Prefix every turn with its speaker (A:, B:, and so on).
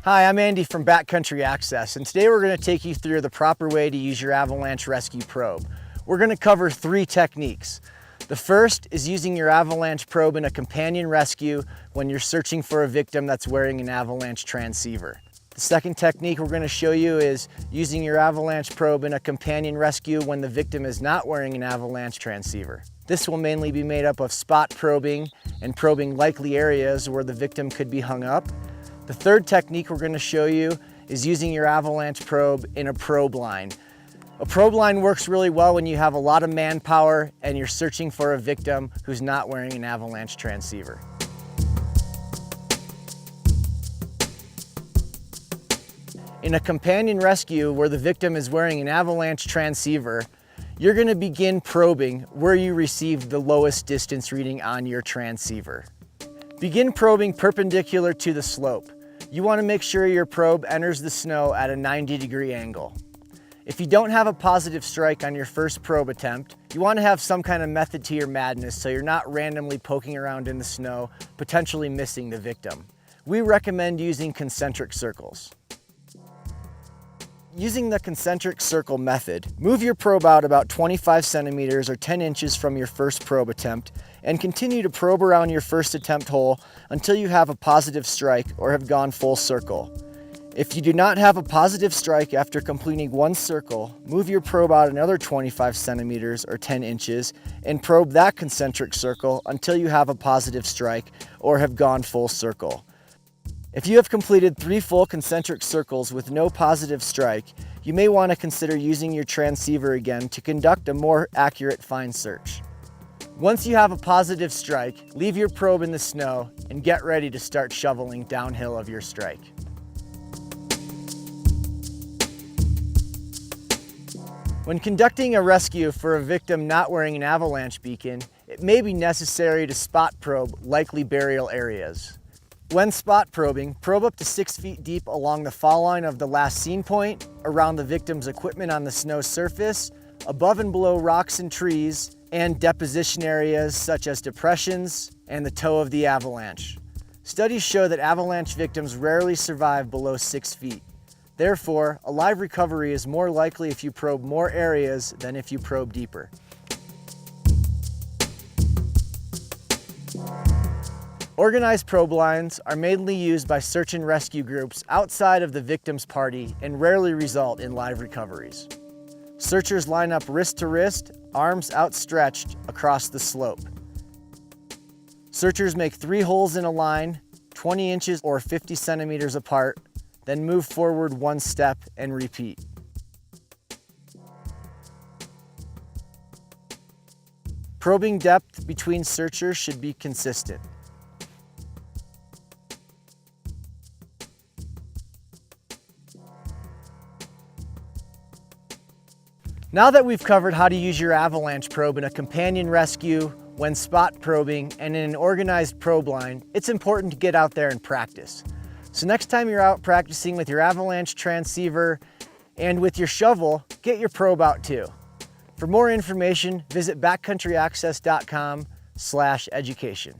A: Hi, I'm Andy from Backcountry Access, and today we're going to take you through the proper way to use your avalanche rescue probe. We're going to cover 3 techniques. The first is using your avalanche probe in a companion rescue when you're searching for a victim that's wearing an avalanche transceiver. The second technique we're going to show you is using your avalanche probe in a companion rescue when the victim is not wearing an avalanche transceiver. This will mainly be made up of spot probing and probing likely areas where the victim could be hung up. The third technique we're going to show you is using your avalanche probe in a probe line. A probe line works really well when you have a lot of manpower and you're searching for a victim who's not wearing an avalanche transceiver. In a companion rescue where the victim is wearing an avalanche transceiver, you're going to begin probing where you received the lowest distance reading on your transceiver. Begin probing perpendicular to the slope. You want to make sure your probe enters the snow at a 90-degree angle. If you don't have a positive strike on your first probe attempt, you want to have some kind of method to your madness so you're not randomly poking around in the snow, potentially missing the victim. We recommend using concentric circles. Using the concentric circle method, move your probe out about 25 centimeters or 10 inches from your first probe attempt and continue to probe around your first attempt hole until you have a positive strike or have gone full circle. If you do not have a positive strike after completing one circle, move your probe out another 25 centimeters or 10 inches and probe that concentric circle until you have a positive strike or have gone full circle. If you have completed 3 full concentric circles with no positive strike, you may want to consider using your transceiver again to conduct a more accurate find search. Once you have a positive strike, leave your probe in the snow and get ready to start shoveling downhill of your strike. When conducting a rescue for a victim not wearing an avalanche beacon, it may be necessary to spot probe likely burial areas. When spot probing, probe up to 6 feet deep along the fall line of the last seen point, around the victim's equipment on the snow surface, above and below rocks and trees, and deposition areas such as depressions and the toe of the avalanche. Studies show that avalanche victims rarely survive below 6 feet. Therefore, a live recovery is more likely if you probe more areas than if you probe deeper. Organized probe lines are mainly used by search and rescue groups outside of the victim's party and rarely result in live recoveries. Searchers line up wrist to wrist, arms outstretched across the slope. Searchers make 3 holes in a line, 20 inches or 50 centimeters apart, then move forward 1 step and repeat. Probing depth between searchers should be consistent. Now that we've covered how to use your avalanche probe in a companion rescue, when spot probing, and in an organized probe line, it's important to get out there and practice. So next time you're out practicing with your avalanche transceiver and with your shovel, get your probe out too. For more information, visit backcountryaccess.com/education.